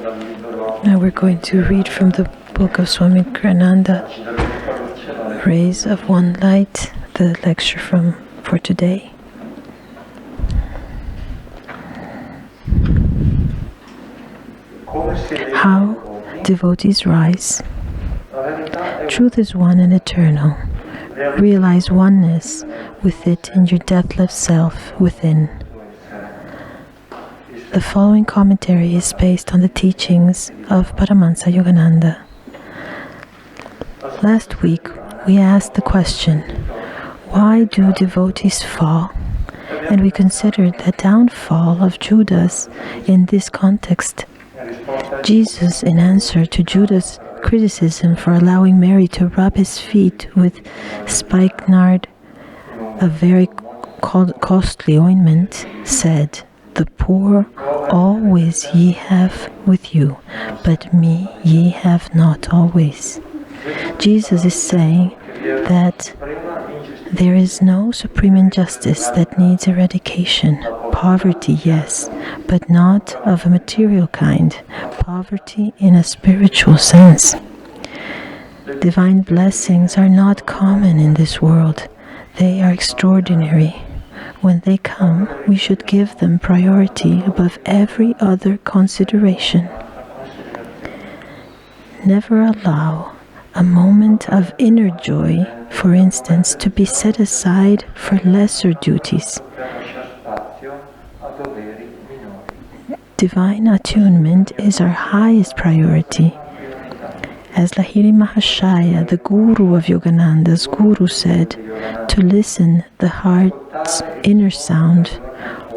Now we're going to read from the book of Swami Kriyananda, Rays of One Light, the lecture for today. How devotees rise. Truth is one and eternal. Realize oneness with it in your deathless self within. The following commentary is based on the teachings of Paramahansa Yogananda. Last week, we asked the question, why do devotees fall? And we considered the downfall of Judas in this context. Jesus, in answer to Judas' criticism for allowing Mary to rub his feet with spikenard, a very costly ointment, said, "The poor always ye have with you, but me ye have not always." Jesus is saying that there is no supreme injustice that needs eradication. Poverty, yes, but not of a material kind. Poverty in a spiritual sense. Divine blessings are not common in this world. They are extraordinary. When they come, we should give them priority above every other consideration. Never allow a moment of inner joy, for instance, to be set aside for lesser duties. Divine attunement is our highest priority. As Lahiri Mahashaya, the guru of Yogananda's guru, said, to listen the heart's inner sound,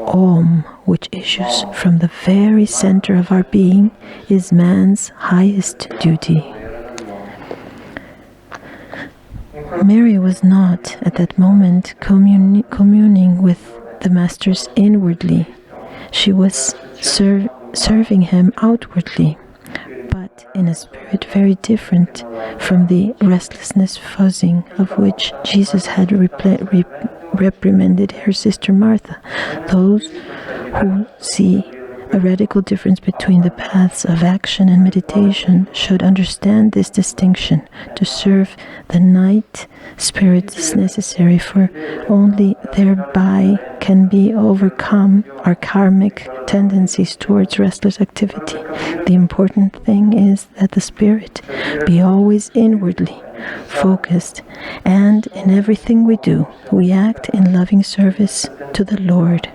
Om, which issues from the very center of our being, is man's highest duty. Mary was not, at that moment, communing with the Masters inwardly. She was serving him outwardly, but in a spirit very different from the restlessness fuzzing of which Jesus had reprimanded her sister Martha. Those who see a radical difference between the paths of action and meditation should understand this distinction. To serve the night spirit is necessary, for only thereby can be overcome our karmic tendencies towards restless activity. The important thing is that the spirit be always inwardly focused, and in everything we do, we act in loving service to the Lord.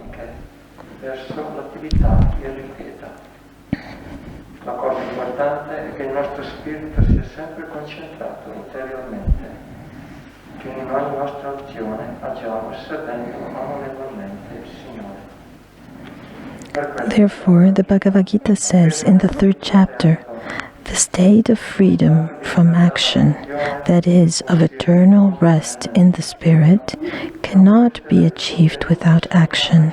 La cosa importante è che il nostro spirito sia sempre concentrato interiormente, che in ogni nostra azione agiamo servendo amorevolmente il Signore. Therefore, the Bhagavad Gita says in the 3rd chapter, the state of freedom from action, that is, of eternal rest in the spirit, cannot be achieved without action.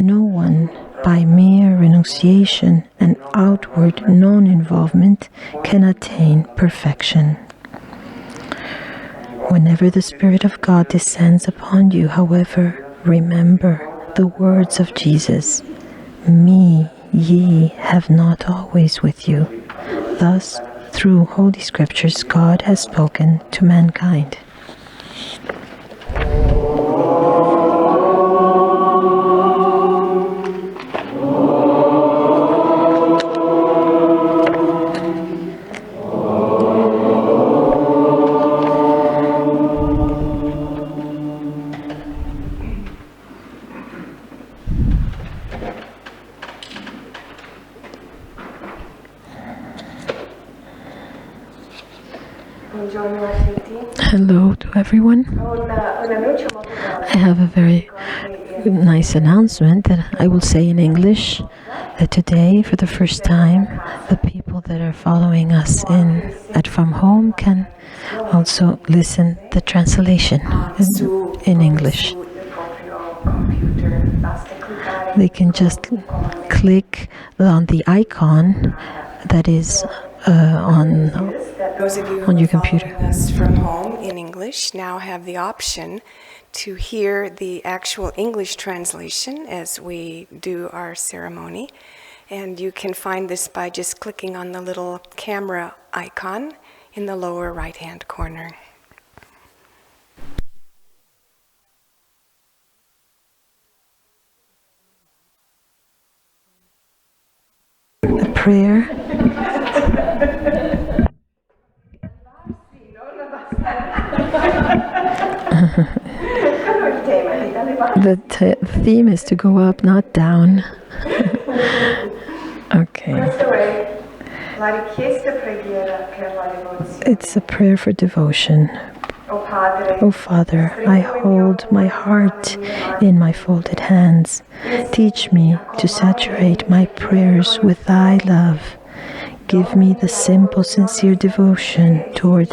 No one, by mere renunciation and outward non-involvement, can attain perfection. Whenever the Spirit of God descends upon you, however, remember the words of Jesus, "Me ye have not always with you." Thus, through Holy Scriptures, God has spoken to mankind. Hello to everyone. I have a very nice announcement that I will say in English, that today, for the first time, the people that are following us from home can also listen the translation in English. They can just click on the icon that is on your computer. Us from home in English now have the option to hear the actual English translation as we do our ceremony. And you can find this by just clicking on the little camera icon in the lower right-hand corner. A prayer. The theme is to go up, not down. Okay. It's a prayer for devotion. O Father, I hold my heart in my folded hands. Teach me to saturate my prayers with Thy love. Give me the simple, sincere devotion toward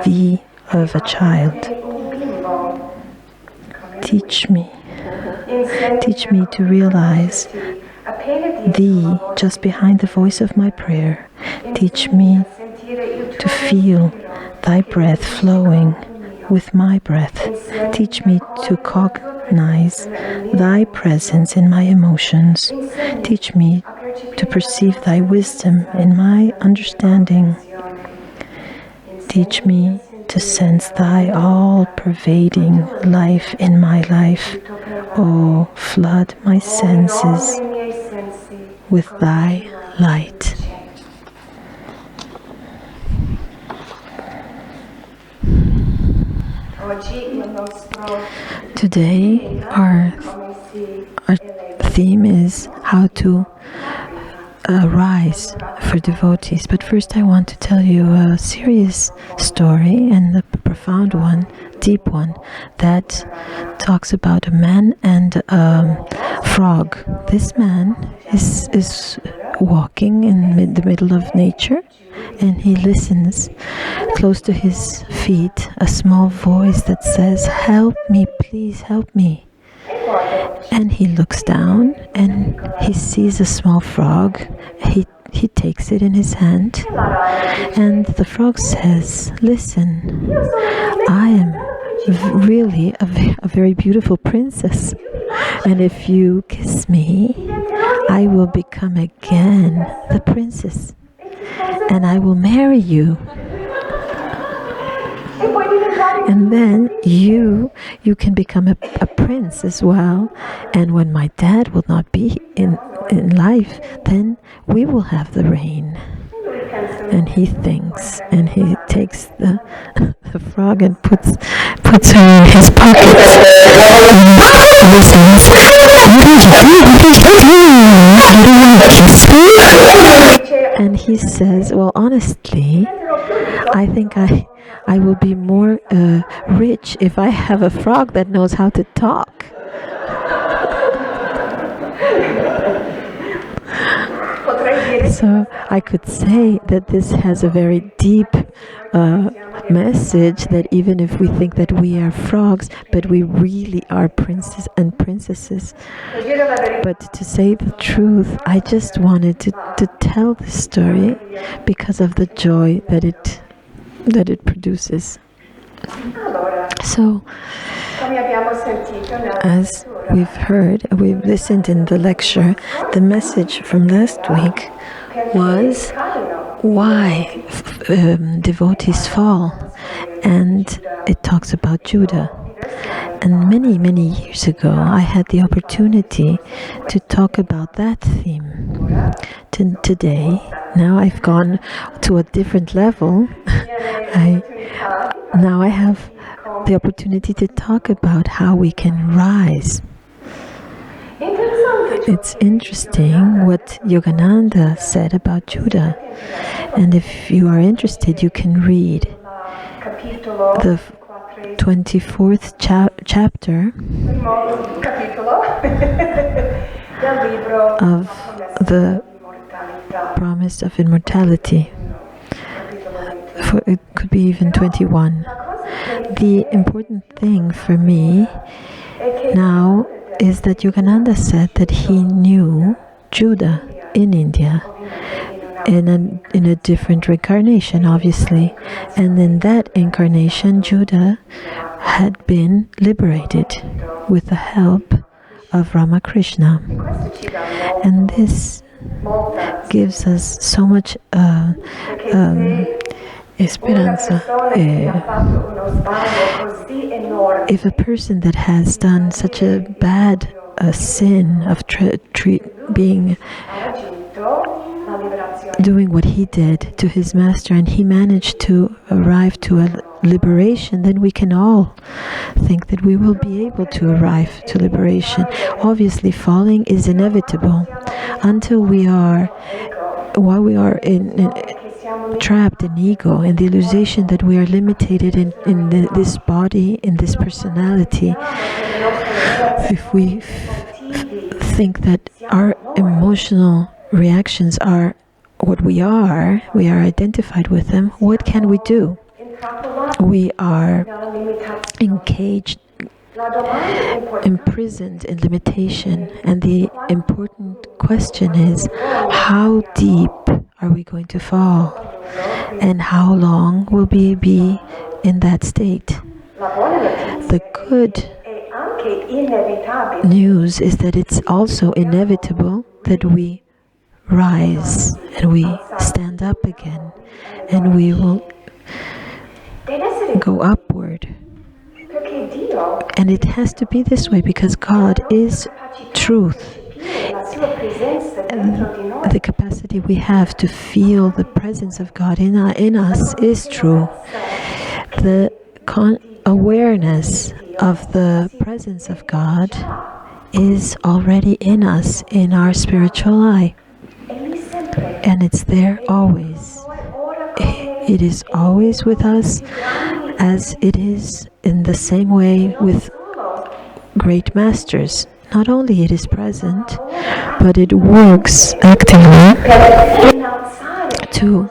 Thee of a child. Teach me to realize Thee just behind the voice of my prayer. Teach me to feel Thy breath flowing with my breath. Teach me to cognize Thy presence in my emotions. Teach me to perceive Thy wisdom in my understanding. Teach me to sense Thy all-pervading life in my life. Oh, flood my senses with Thy light. Today, our theme is how to rise for devotees. But first I want to tell you a serious story, and a profound one, deep one, that talks about a man and a frog. This man is walking in the middle of nature, and he listens close to his feet a small voice that says, "Help me, please help me." And he looks down and he sees a small frog. He takes it in his hand, and the frog says, "Listen, I am really a very beautiful princess, and if you kiss me, I will become again the princess, and I will marry you. And then you can become a prince as well. And when my dad will not be in life, then we will have the reign." And he thinks, and he takes the frog and puts her in his pocket. And he says, "Well, honestly, I think I will be more rich if I have a frog that knows how to talk." So I could say that this has a very deep message, that even if we think that we are frogs, but we really are princes and princesses. But to say the truth, I just wanted to tell this story because of the joy that it produces. So, as we've listened in the lecture, the message from last week was why devotees fall, and it talks about Judah. And many, many years ago, I had the opportunity to talk about that theme. Today, now I've gone to a different level. Now I have the opportunity to talk about how we can rise. It's interesting what Yogananda said about Judah. And if you are interested, you can read the 24th chapter of the Promise of Immortality. It could be even 21. The important thing for me now is that Yogananda said that he knew Judah in India in a different reincarnation, obviously. And in that incarnation, Judah had been liberated with the help of Ramakrishna. And this gives us so much esperanza. If a person that has done such a bad sin of doing what he did to his master, and he managed to arrive to a liberation, then we can all think that we will be able to arrive to liberation. Obviously, falling is inevitable while we are trapped in ego, in the illusion that we are limited in this body, in this personality. If we think that our emotional reactions are what we are identified with them, what can we do? We are engaged, imprisoned in limitation, and the important question is, how deep are we going to fall, and how long will we be in that state? The good news is that it's also inevitable that we rise and we stand up again, and we will go upward. And it has to be this way because God is truth. And the capacity we have to feel the presence of God in us is true. The awareness of the presence of God is already in us, in our spiritual eye. And it's there always. It is always with us, as it is in the same way with great masters. Not only it is present, but it works actively to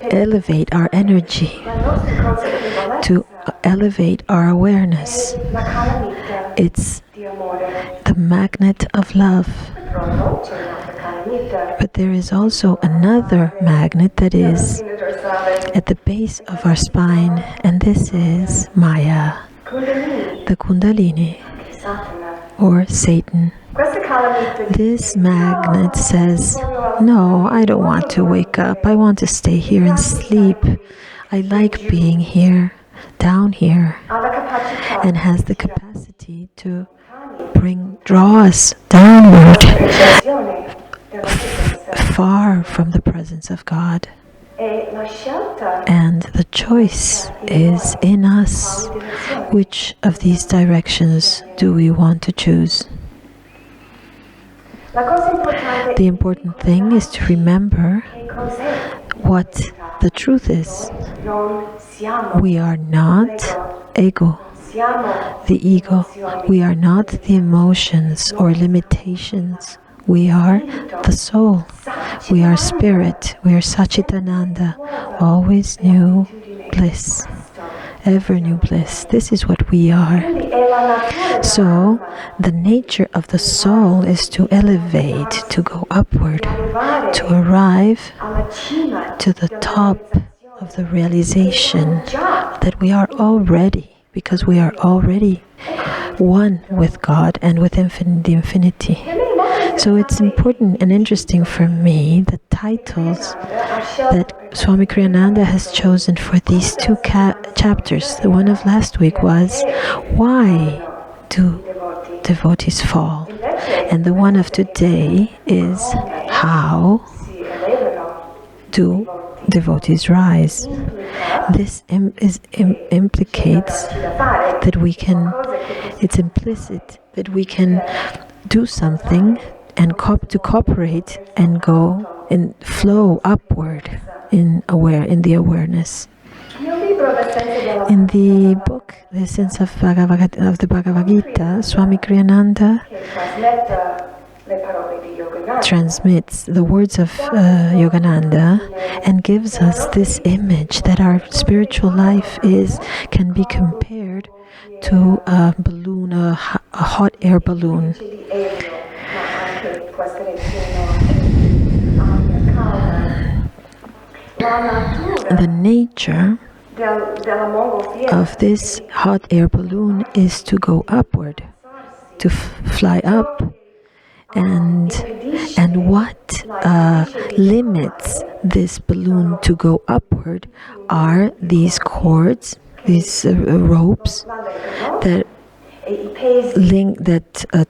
elevate our energy, to elevate our awareness. It's the magnet of love. But there is also another magnet that is at the base of our spine, and this is Maya, the Kundalini, or Satan. This magnet says, no, I don't want to wake up. I want to stay here and sleep. I like being here, down here, and has the capacity to draw us downward, far from the presence of God. And the choice is in us. Which of these directions do we want to choose? The important thing is to remember what the truth is. We are not ego, the ego. We are not the emotions or limitations. We are the soul. We are spirit. We are Satchitananda, always new bliss, ever new bliss. This is what we are. So, the nature of the soul is to elevate, to go upward, to arrive to the top of the realization that we are already, because we are already one with God and with the infinity. So it's important and interesting for me the titles that Swami Kriyananda has chosen for these two chapters. The one of last week was, why do devotees fall? And the one of today is, how do devotees rise? This implicates that we can, it's implicit that we can do something and to cooperate and go and flow upward in the awareness. In the book, The Essence of the Bhagavad Gita, Swami Kriyananda transmits the words of Yogananda and gives us this image that our spiritual life can be compared to a balloon, a hot air balloon. The nature of this hot air balloon is to go upward, to fly up and what limits this balloon to go upward are these cords, these ropes that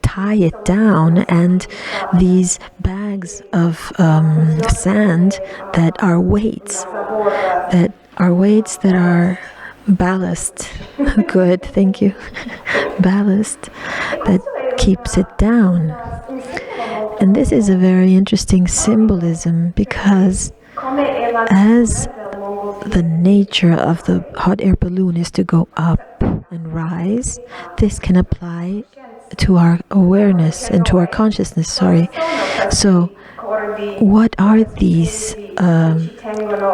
tie it down, and these bags of sand that are weights, that are ballast. Good, thank you. Ballast that keeps it down. And this is a very interesting symbolism, because as the nature of the hot air balloon is to go up and rise, this can apply to our awareness and to our consciousness. So what are these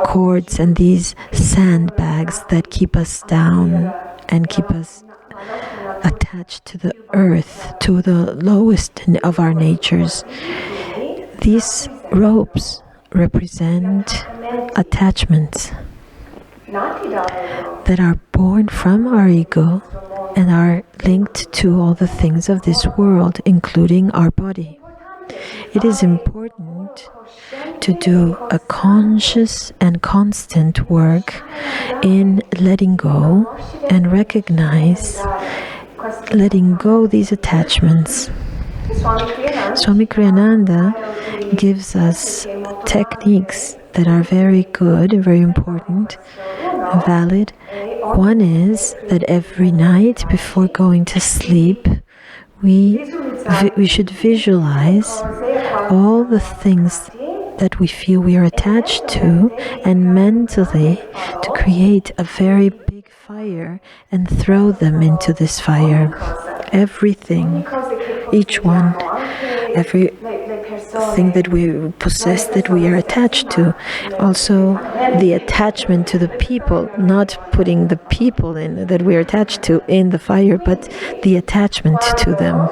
cords and these sandbags that keep us down and keep us attached to the earth, to the lowest of our natures? These ropes represent attachments that are born from our ego and are linked to all the things of this world, including our body. It is important to do a conscious and constant work in letting go and recognize, letting go these attachments. Swami Kriyananda gives us techniques that are very good, very important, valid. One is that every night before going to sleep, we should visualize all the things that we feel we are attached to, and mentally to create a very big fire and throw them into this fire. Everything, each one, everything that we possess, that we are attached to. Also, the attachment to the people, not putting the people in that we are attached to in the fire, but the attachment to them.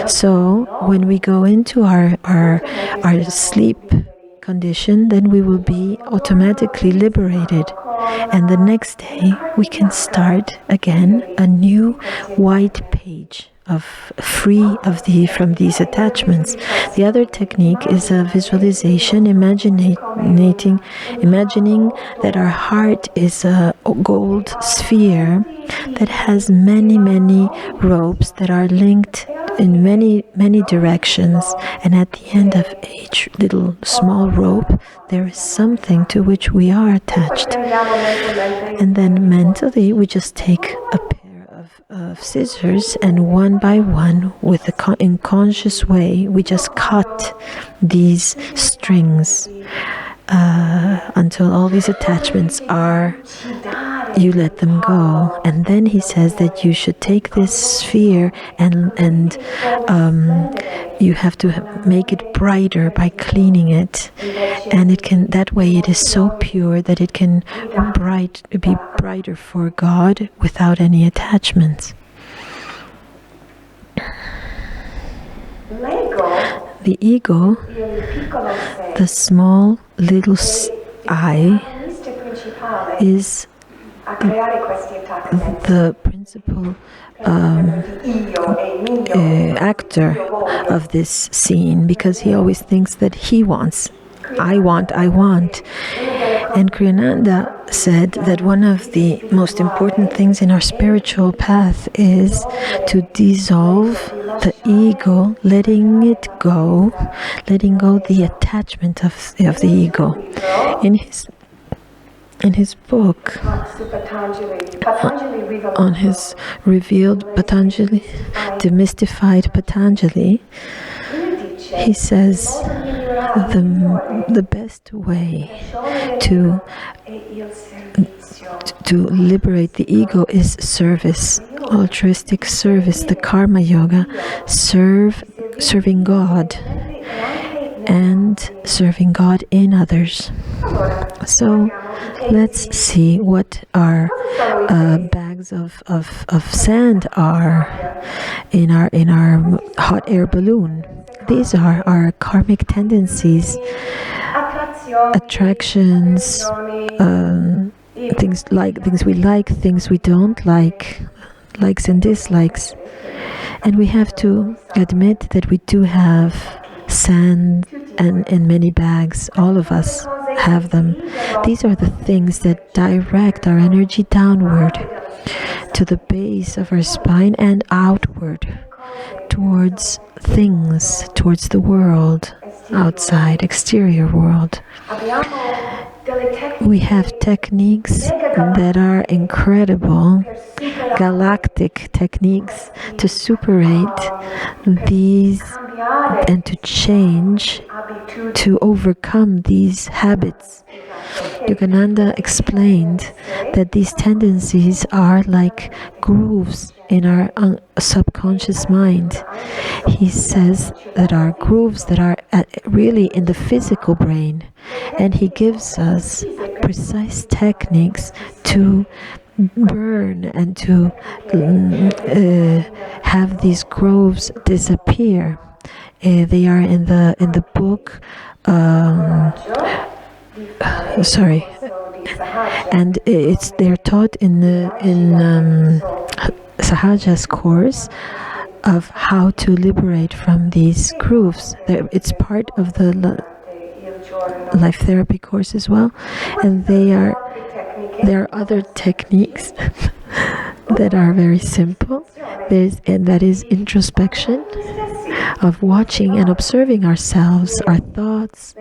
So when we go into our sleep condition, then we will be automatically liberated. And the next day we can start again a new white page of free from these attachments. The other technique is a visualization, imagining that our heart is a gold sphere that has many ropes that are linked in many directions, and at the end of each little small rope there is something to which we are attached. And then mentally we just take a pair of scissors, and one by one, in conscious way, we just cut these strings until all these attachments you let them go. And then he says that you should take this sphere and you have to make it brighter by cleaning it, and that way it is so pure that it can be brighter for God without any attachments. The ego, the small little I, is the principal actor of this scene, because he always thinks that he wants. I want. And Kriyananda said that one of the most important things in our spiritual path is to dissolve the ego, letting go the attachment of the ego. In his book, on his revealed Patanjali, demystified Patanjali, he says the best way to liberate the ego is service, altruistic service, the karma yoga, serving God and serving God in others. So let's see what our bags of sand are in our hot air balloon. These are our karmic tendencies, attractions, things we like, things we don't like, likes and dislikes. And we have to admit that we do have sand and in many bags. All of us have them. These are the things that direct our energy downward to the base of our spine and outward towards things, towards the world, outside, exterior world. We have techniques that are incredible, galactic techniques to superate these and to change, to overcome these habits. Yogananda explained that these tendencies are like grooves in our subconscious mind. He says that are grooves that are really in the physical brain, and he gives us precise techniques to burn and to have these grooves disappear. They are in the book. Sorry, and they're taught in Sahaja's course of how to liberate from these grooves. It's part of the life therapy course as well, and there are other techniques that are very simple. And that is introspection, of watching and observing ourselves, our thoughts,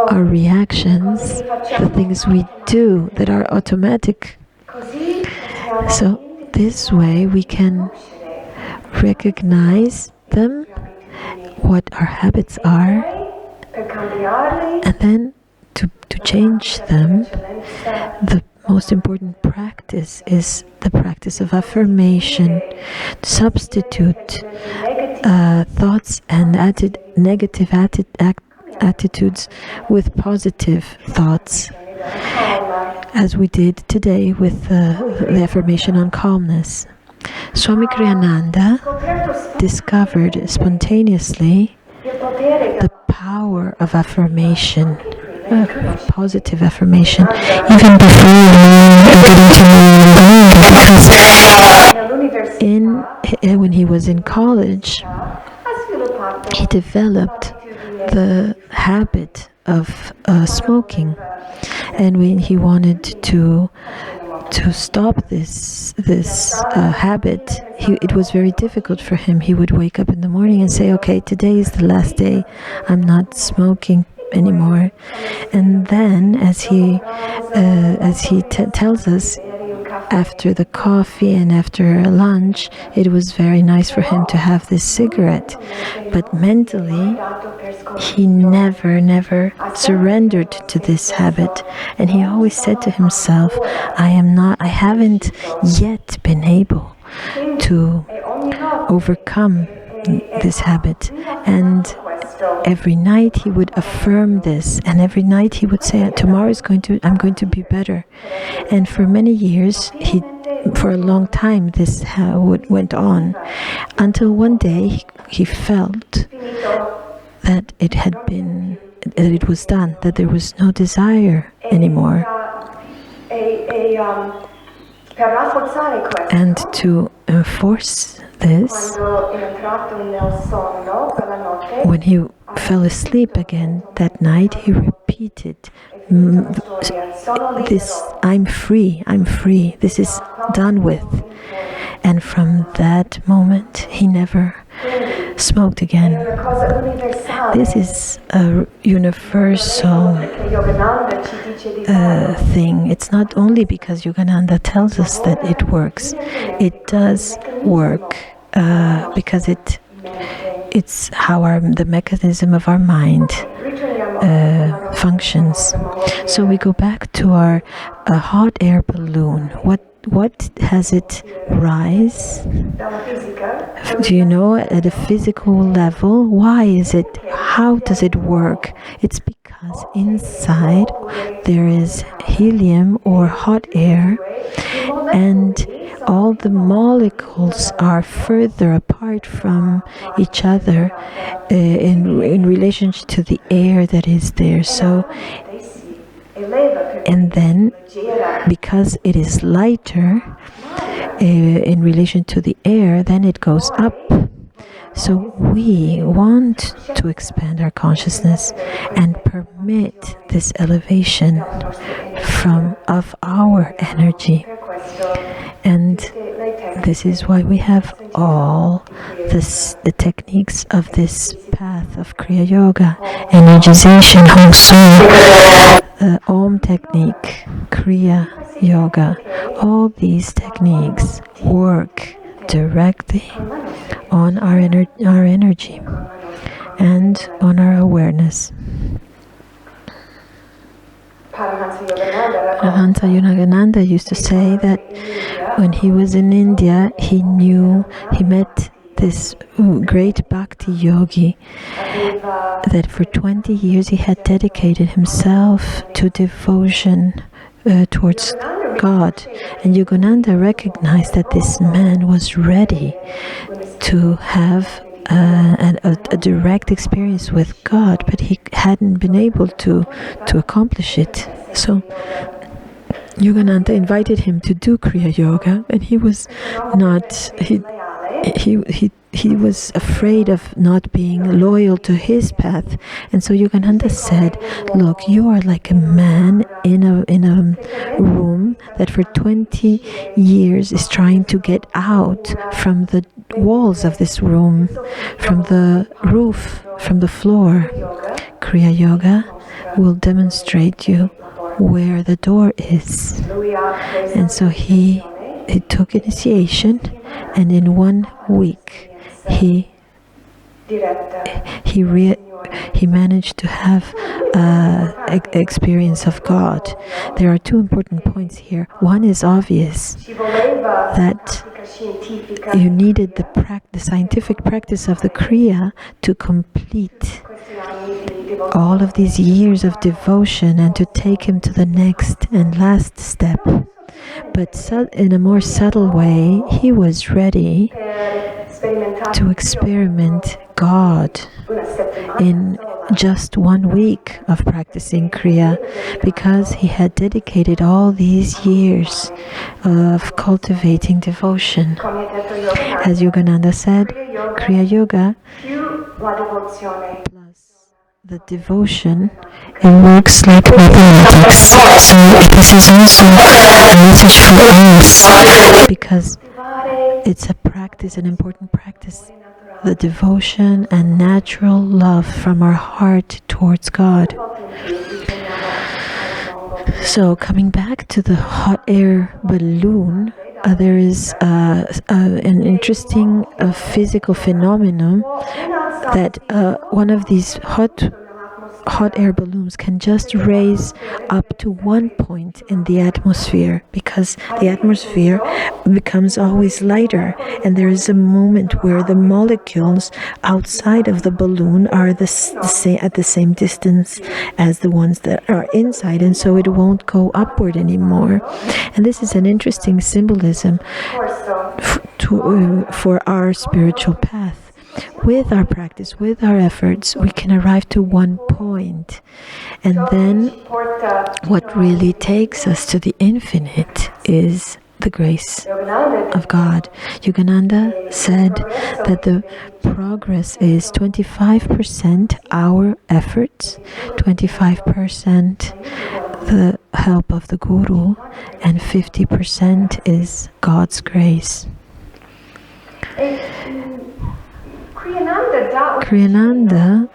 our reactions, the things we do that are automatic. So this way we can recognize them, what our habits are, and then to change them. The most important practice is the practice of affirmation. Substitute thoughts and negative attitudes with positive thoughts, as we did today with the affirmation on calmness. Swami Kriyananda discovered spontaneously the power of affirmation, positive affirmation, even before getting to know because when he was in college, he developed the habit of smoking, and when he wanted to stop this habit, it was very difficult for him. He would wake up in the morning and say, okay, today is the last day, I'm not smoking anymore. And then as he tells us, after the coffee and after lunch, it was very nice for him to have this cigarette, but mentally he never surrendered to this habit, and he always said to himself, I haven't yet been able to overcome this habit. And every night he would affirm this, and every night he would say, tomorrow I'm going to be better. And for many years, for a long time, this went on, until one day he felt that it was done, that there was no desire anymore. And to enforce this, when he fell asleep again that night, he repeated this, I'm free, this is done with. And from that moment, he never smoked again. This is a universal thing. It's not only because Yogananda tells us that it works. It does work because it's how the mechanism of our mind functions. So we go back to our hot air balloon. What has it rise? Do you know, at a physical level? Why is it? How does it work? It's because inside there is helium or hot air, and all the molecules are further apart from each other in relationship to the air that is there. So, and then, because it is lighter, in relation to the air, then it goes up. So we want to expand our consciousness and permit this elevation of our energy. And this is why we have all the techniques of this path of Kriya Yoga, energization, Hong Sui, Om technique, Kriya Yoga. All these techniques work directly on our energy and on our awareness. Paramahansa Yogananda used to say that when he was in India, he met this great bhakti yogi, that for 20 years he had dedicated himself to devotion towards God. And Yogananda recognized that this man was ready to have a direct experience with God, but he hadn't been able to accomplish it. So Yogananda invited him to do Kriya Yoga, and he was not. He was afraid of not being loyal to his path, and so Yogananda said, "Look, you are like a man in a room that for 20 years is trying to get out from the walls of this room, from the roof, from the floor. Kriya Yoga will demonstrate you where the door is." And so he took initiation, and in 1 week he managed to have experience of God. There are two important points here. One is obvious, that you needed the scientific practice of the Kriya to complete all of these years of devotion and to take him to the next and last step. But in a more subtle way, he was ready to experiment God in just 1 week of practicing Kriya, because he had dedicated all these years of cultivating devotion. As Yogananda said, Kriya Yoga plus the devotion, it works like mathematics. So this is also a message for us, because it's a practice, an important practice, the devotion and natural love from our heart towards God. So coming back to the hot air balloon, there is an interesting physical phenomenon that one of these hot air balloons can just raise up to 1 point in the atmosphere, because the atmosphere becomes always lighter, and there is a moment where the molecules outside of the balloon are at the same distance as the ones that are inside, and so it won't go upward anymore. And this is an interesting symbolism for our spiritual path. With our practice, with our efforts, we can arrive to 1 point. And then what really takes us to the infinite is the grace of God. Yogananda said that the progress is 25% our efforts, 25% the help of the Guru, and 50% is God's grace. Kriyananda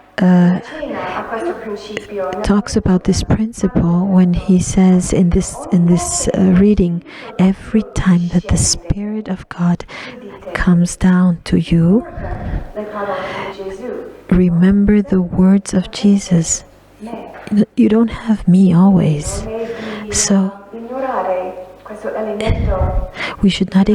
talks about this principle when he says in this reading, every time that the Spirit of God comes down to you, remember the words of Jesus. You don't have me always. So we should not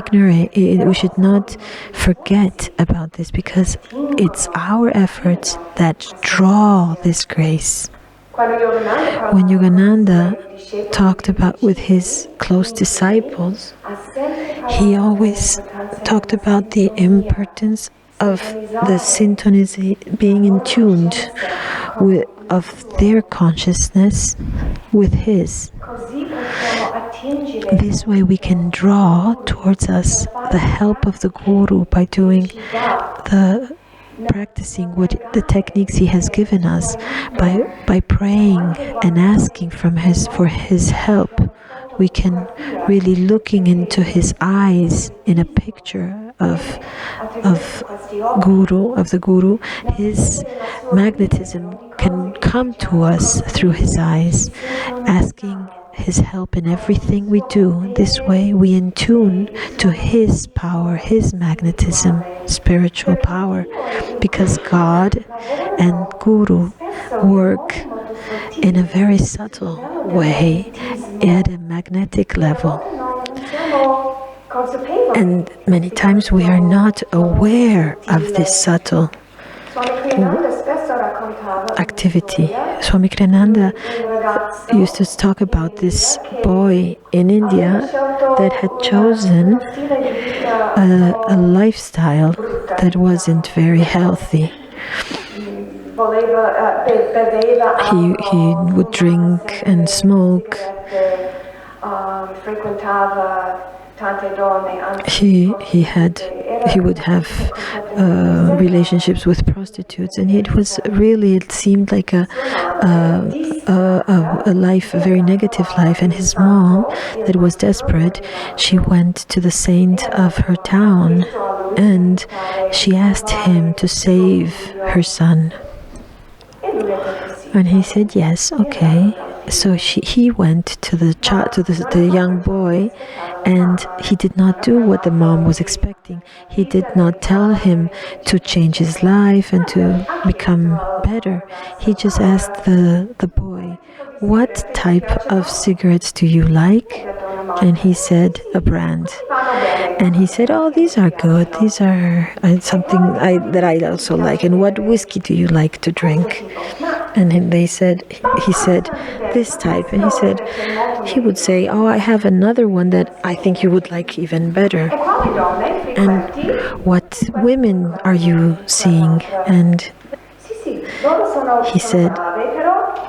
we should not forget about this, because it's our efforts that draw this grace. When Yogananda talked about with his close disciples, he always talked about the importance of the synchronicity, being in tuned of their consciousness with his. This way we can draw towards us the help of the Guru by doing practicing what the techniques he has given us, by praying and asking for his help. We can really looking into his eyes in a picture of the Guru. His magnetism can come to us through his eyes, asking his help in everything we do. This way we in tune to his power, his magnetism, spiritual power, because God and Guru work in a very subtle way at a magnetic level. And many times we are not aware of this subtle activity. Swami Kriyananda used to talk about this boy in India that had chosen a lifestyle that wasn't very healthy. He would drink and smoke. He would have relationships with prostitutes, and it seemed like a life, a very negative life. And his mom, that was desperate, she went to the saint of her town, and she asked him to save her son. And he said yes, okay. So he went to the young boy, and he did not do what the mom was expecting. He did not tell him to change his life and to become better. He just asked the boy, "What type of cigarettes do you like?" And he said, "A brand." And he said, "Oh, these are good. These are something that I also like. And what whiskey do you like to drink?" And he said, "This type." And he would say, "Oh, I have another one that I think you would like even better." "And what women are you seeing?" And he said,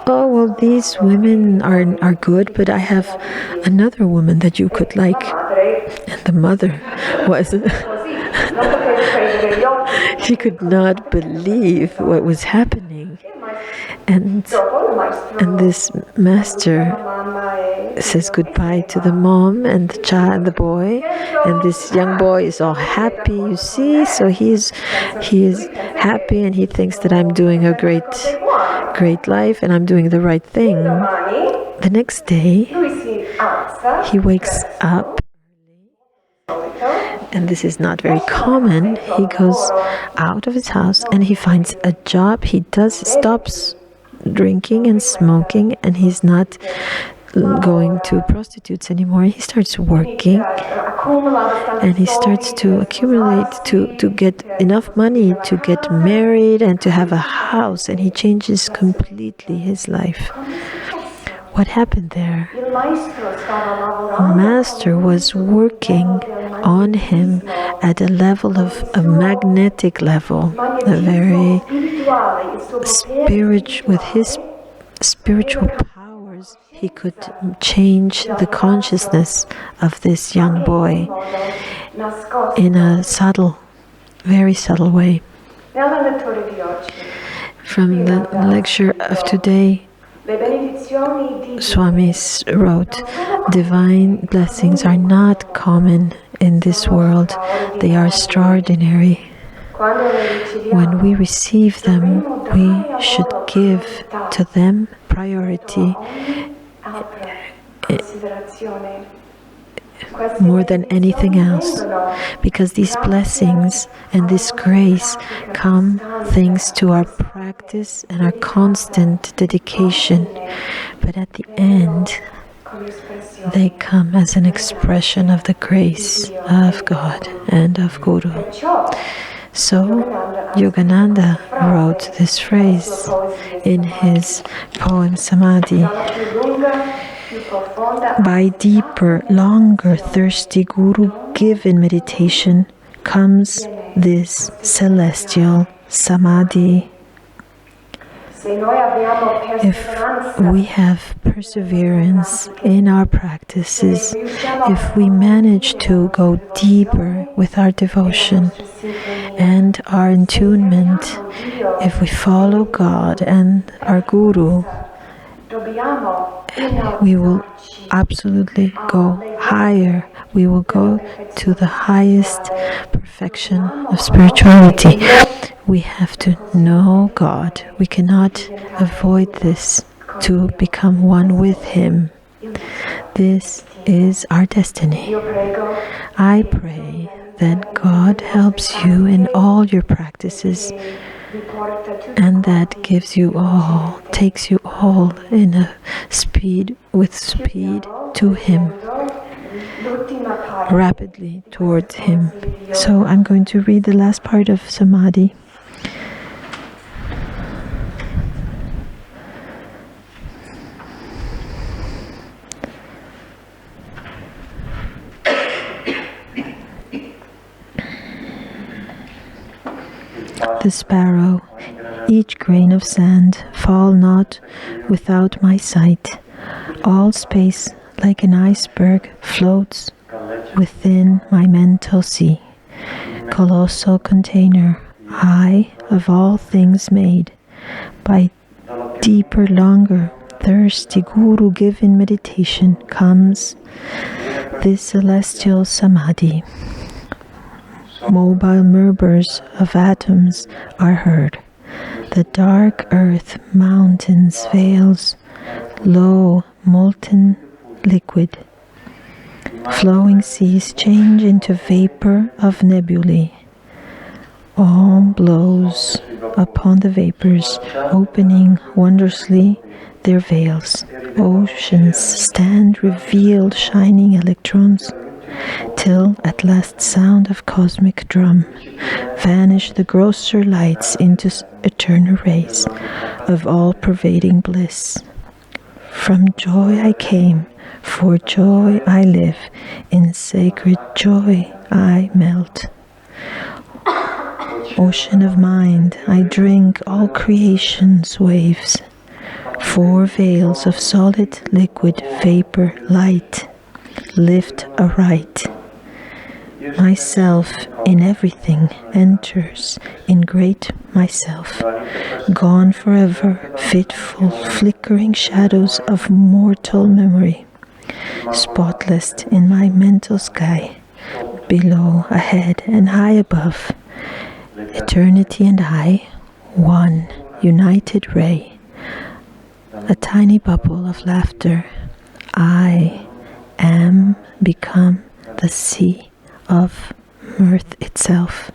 "Oh, well, these women are good, but I have another woman that you could like." And the mother was... she could not believe what was happening. And this master says goodbye to the mom and the child and the boy, and this young boy is all happy, you see. So he is happy, and he thinks that I'm doing a great life and I'm doing the right thing. The next day he wakes up, and this is not very common. He goes out of his house and he finds a job. He stops drinking and smoking, and he's not going to prostitutes anymore. He starts working, and he starts to accumulate to get enough money to get married and to have a house, and he changes completely his life. What happened there? The master was working on him at a level of a magnetic level, a very with his spiritual powers. He could change the consciousness of this young boy in a subtle, very subtle way. From the lecture of today, Swamis wrote, "Divine blessings are not common in this world. They are extraordinary. When we receive them, we should give to them priority more than anything else, because these blessings and this grace come thanks to our practice and our constant dedication. But at the end, they come as an expression of the grace of God and of Guru." So Yogananda wrote this phrase in his poem Samadhi: "By deeper, longer, thirsty Guru given meditation comes this celestial Samadhi." If we have perseverance in our practices, if we manage to go deeper with our devotion and our attunement, if we follow God and our Guru, we will absolutely go higher. We will go to the highest perfection of spirituality. We have to know God. We cannot avoid this to become one with Him. This is our destiny. I pray that God helps you in all your practices and that gives you all, takes you all in a speed to Him, rapidly towards Him. So I'm going to read the last part of Samadhi. The sparrow, each grain of sand, fall not without my sight. All space, like an iceberg, floats within my mental sea. Colossal container, I of all things made, by deeper, longer, thirsty Guru-given meditation comes this celestial samadhi. Mobile murmurs of atoms are heard. The dark earth, mountains, vales, low, molten liquid. Flowing seas change into vapor of nebulae. Om blows upon the vapors, opening wondrously their veils. Oceans stand revealed, shining electrons, till at last sound of cosmic drum vanish the grosser lights into eternal rays of all-pervading bliss. From joy I came, for joy I live, in sacred joy I melt. Ocean of mind, I drink all creation's waves. 4 veils of solid liquid vapor light lift aright. Myself in everything enters in great myself, gone forever, fitful, flickering shadows of mortal memory, spotless in my mental sky, below, ahead, and high above. Eternity and I, one united ray, a tiny bubble of laughter. I am become the sea of mirth itself.